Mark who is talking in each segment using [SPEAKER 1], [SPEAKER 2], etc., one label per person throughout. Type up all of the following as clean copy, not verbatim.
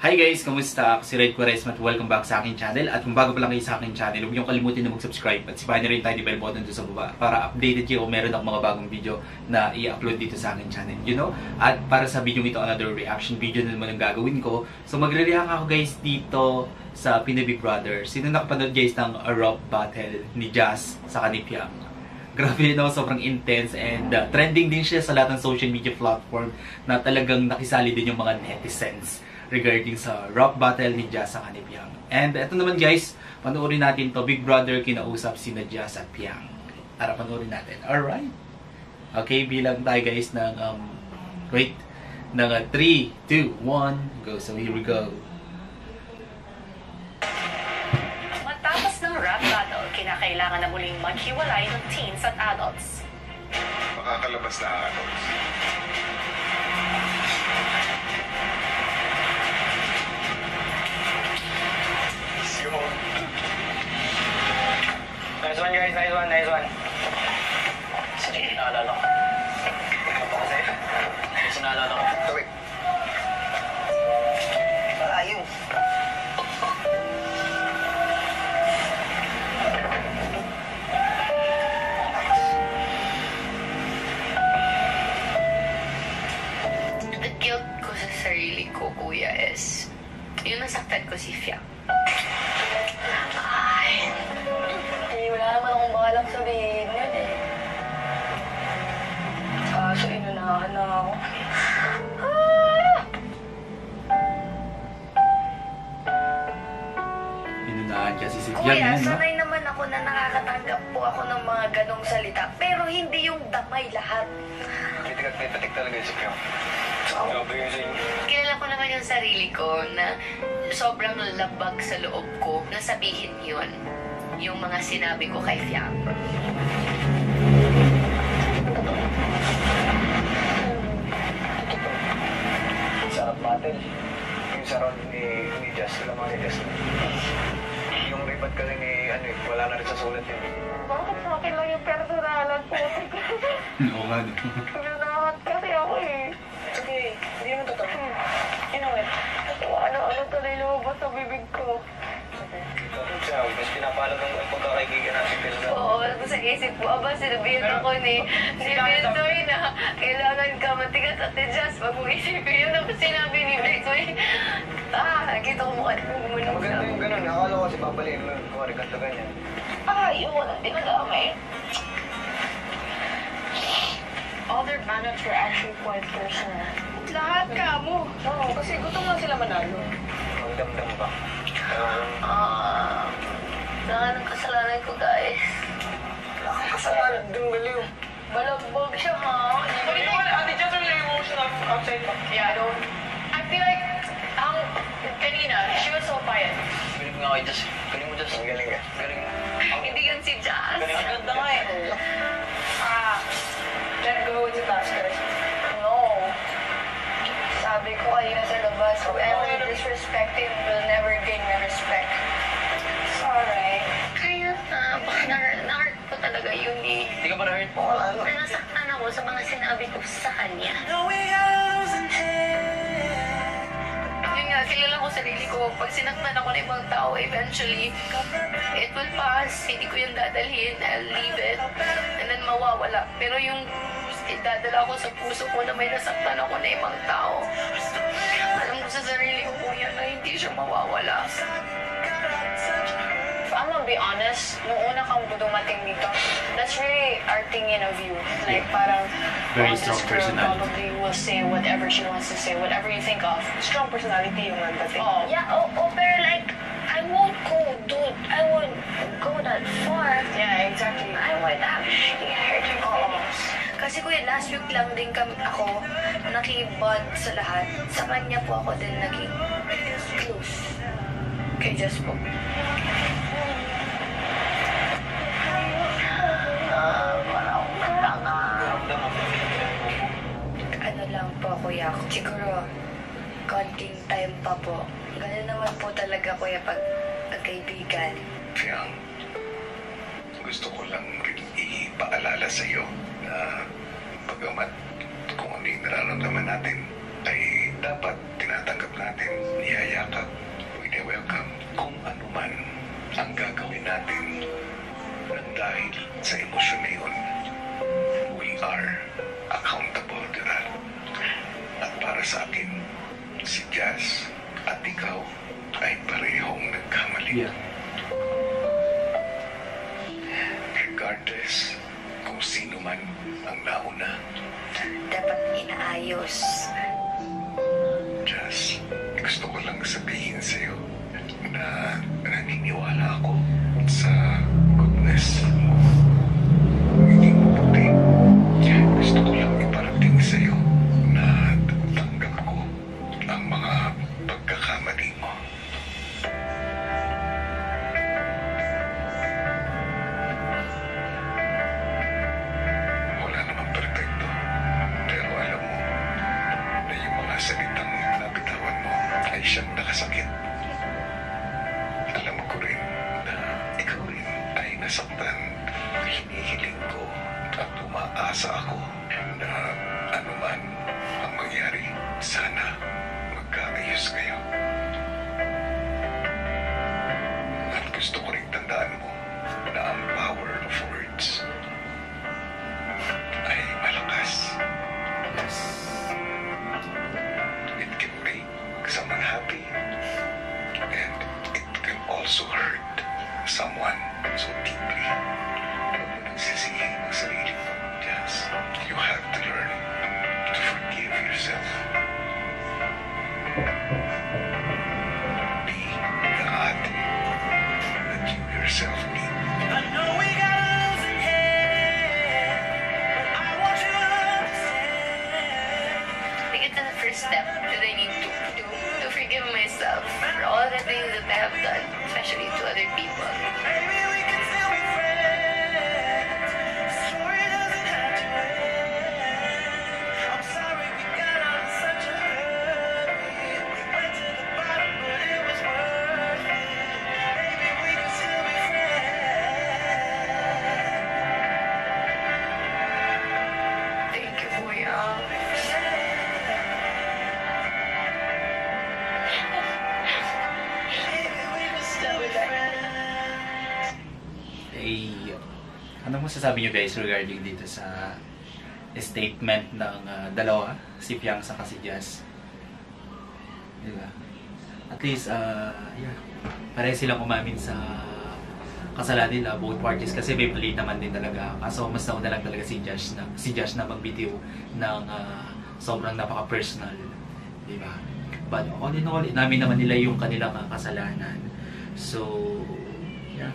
[SPEAKER 1] Hi guys! Kamusta? Ako si Red Quaresma at welcome back sa aking channel. At kung bago pa lang kayo sa aking channel, huwag niyong kalimutan na mag-subscribe at sipahin na rin tayo bell button doon sa baba para updated kayo kung meron akong mga bagong video na i-upload dito sa aking channel. At para sa video ito, another reaction video na naman ang gagawin ko. So magre-react ako guys dito sa Pinoy Big Brother. Sino nakapanood guys ng rap battle ni Jazz sa Kanipyang? Grabe sobrang intense and trending din siya sa lahat ng social media platform na talagang nakisali din yung mga netizens regarding sa rap battle ni Jazz sa Kanipyang. And eto naman guys, panoorin natin to. Big Brother kinausap sina Jazz at Piang. Para panoorin natin. Alright? Okay, bilang tayo guys ng ng 3, 2, 1, go. So here we go.
[SPEAKER 2] Matapos ng rap battle, kinakailangan na muling maghiwalay ng teens at adults.
[SPEAKER 3] Makakalabas na adults.
[SPEAKER 4] Nice one guys, nice one. Sige, naalala ko. Ikaw pa kasi. Kasi naalala ko.
[SPEAKER 3] Tawid.
[SPEAKER 4] Ayun.
[SPEAKER 2] The guilt ko sa sarili ko, kuya, is yung nasaktan ko si Fiang.
[SPEAKER 5] Wala naman akong bahalang sabihin yun eh. Kaso inunahan na ako.
[SPEAKER 1] Inunahan kasi si Piang
[SPEAKER 5] Kuya,
[SPEAKER 1] yan, no?
[SPEAKER 5] sanay naman ako na nakakatanggap po ako ng mga ganong salita. Pero hindi yung damay lahat.
[SPEAKER 4] Kritik at may patik talaga si Pio. Grabe yun sa inyo.
[SPEAKER 2] Kilala ko naman yung sarili ko na sobrang labag sa loob ko na sabihin yun. Yung mga sinabi ko kay Fiang.
[SPEAKER 4] Sarap battle. Yung sa round ni Jazz, alam mo ni Jazz. Yung ribat kasi ni, wala na rin sa sulat yun.
[SPEAKER 5] Bakit sa akin lang yung personalan po?
[SPEAKER 1] Oo nga, no?
[SPEAKER 5] Inunahan kasi ako eh.
[SPEAKER 4] Sige, hindi naman totoo.
[SPEAKER 5] Inuwit. Ano tuloy lumabas sa bibig ko.
[SPEAKER 4] Tapos siya, mas pinapalag ang pagkakaibigan natin talaga.
[SPEAKER 5] Oo, sa isip ko, aba, sinabihan ako ni Benzoy na kailangan ka matigas at Jazz. Pag mo isipin yun, tapos sinabi ni Benzoy, nakita ko mukha mo
[SPEAKER 4] Maganda yung ganun. Akala ko kasi babaliin mo kung ano ganito ganyan.
[SPEAKER 5] yun, hindi ko damay. All their banners were actually quite personal. Lahat ka mo. Oo, kasi gutom lang sila manalo.
[SPEAKER 4] Ang damdam ba?
[SPEAKER 5] Saan ang kasalanan ko, guys?
[SPEAKER 4] Wala kang kasalanan dun, baliw.
[SPEAKER 5] Balagbag siya, ha?
[SPEAKER 6] But you know what? Ate Jess are really emotional outside.
[SPEAKER 2] Yeah, I don't... I feel like, kanina, she was so quiet.
[SPEAKER 4] Galing nga kay Jazz. Galing mo, Jazz. Ang galing ka. Galing.
[SPEAKER 2] Hindi yun si Jazz.
[SPEAKER 4] Galing. Ang ganda nga eh.
[SPEAKER 5] Let go with the taskers. No. Sabi ko kanina sa labas, whoever disrespect him will never gain my respect. Sorry.
[SPEAKER 2] Kaya baka na-hurt ko talaga yun eh.
[SPEAKER 4] Hindi ka ba na-hurt?
[SPEAKER 2] Nasaktan ako sa mga sinabi ko sa kanya. Yun nga, kilala ko sarili ko. Pag sinaktan ako ng ibang tao, eventually, it will pass. Hindi ko yung dadalhin. I'll leave it. And then mawawala. Pero yung idadala ko sa puso ko na may nasaktan ako na ibang tao. Alam ko sa sarili ko, kuya, na hindi siya mawawala.
[SPEAKER 5] If I'm gonna be honest, nung una kang dumating dito, that's really artingin of you. Like, parang,
[SPEAKER 1] Very
[SPEAKER 5] this
[SPEAKER 1] strong
[SPEAKER 5] girl
[SPEAKER 1] personality.
[SPEAKER 5] probably will say whatever she wants to say, whatever you think of. Strong personality yung nagdating.
[SPEAKER 2] Oh.
[SPEAKER 5] Yeah, pero like, I won't go, dude. I won't go that far. Yeah, exactly. I would actually hurt her feelings. Kasi kuya, last week lang din ako nakibond sa lahat. Sa kanya po ako din naging close. Kay Jess po. Ano lang po, kuya. Siguro, konting time pa po. Ganun naman po talaga, kuya, pag kaibigan.
[SPEAKER 3] Piang, gusto ko lang rin ipaalala sa iyo na bagamat kung ano yung nararamdaman natin ay dapat tinatanggap natin, niyaya yakap with a welcome. Kung ano man ang gagawin natin nang dahil sa emosyon na yun, we are accountable to that. At para sa akin, si Jazz at ikaw ay parehong nagkamali.
[SPEAKER 1] Yeah.
[SPEAKER 3] Regardless kung sino man ang nauna,
[SPEAKER 5] Dapat inaayos.
[SPEAKER 3] Jazz, gusto ko lang sabihin sa'yo na naniniwala ako sa goodness mo. Magiging mabuti. Gusto ko lang iparating sa'yo na tanggap ko ang mga pagkakamali mo. Wala namang perfecto. Pero alam mo na yung mga salitang nabitawan mo ay siyang nakasakit. Alam ko rin na ikaw rin ay nasaktan. Hinihiling ko at umaasa ako na anuman ang mangyari, sana magkaayos kayo. At gusto ko rin tandaan mo na ang power of words ay malakas.
[SPEAKER 1] Yes.
[SPEAKER 3] It can make someone happy and it can also hurt someone so deeply. Huwag mo nang sisihin ang sarili mo, Jazz. You have to learn to forgive yourself. Be the ate that you yourself need.
[SPEAKER 2] I think it's the first step that I need to do to forgive myself for all the things that I have done, especially to other people. Thank you, Kuya.
[SPEAKER 1] Eh, anong masasabi nyo guys regarding dito sa statement ng dalawa, si Fiangsa at si Jazz? Diba? At least, yeah, pareho silang umamin sa kasalanan nila, both parties, kasi may mali naman din talaga. Kaso mas nauna lang talaga si Jazz na mag-video ng sobrang napaka-personal. Diba? But all in all, inamin naman nila yung kanilang kasalanan. So, yeah.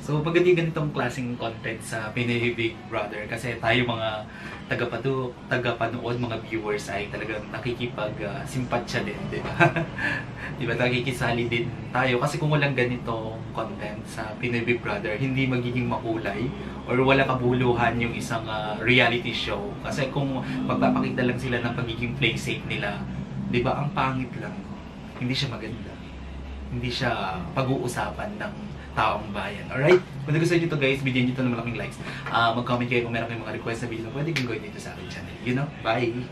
[SPEAKER 1] So, maganda yung ganitong klaseng content sa Pinoy Big Brother kasi tayo mga tagapanood, mga viewers ay talagang nakikipag-simpatsya din, di ba? Di ba? Nakikisali din tayo kasi kung walang ganitong content sa Pinoy Big Brother, hindi magiging makulay or wala kabuluhan yung isang reality show. Kasi kung magpapakita lang sila ng pagiging play safe nila, di ba? Ang pangit lang. Hindi siya maganda. Hindi siya pag-uusapan ng taong bayan. Alright? Kung nagustuhan nyo ito guys, bigyan nyo ito ng malaking likes. Mag-comment kayo kung meron kayong mga request na video na pwede kong gawin dito sa aking channel. You know? Bye!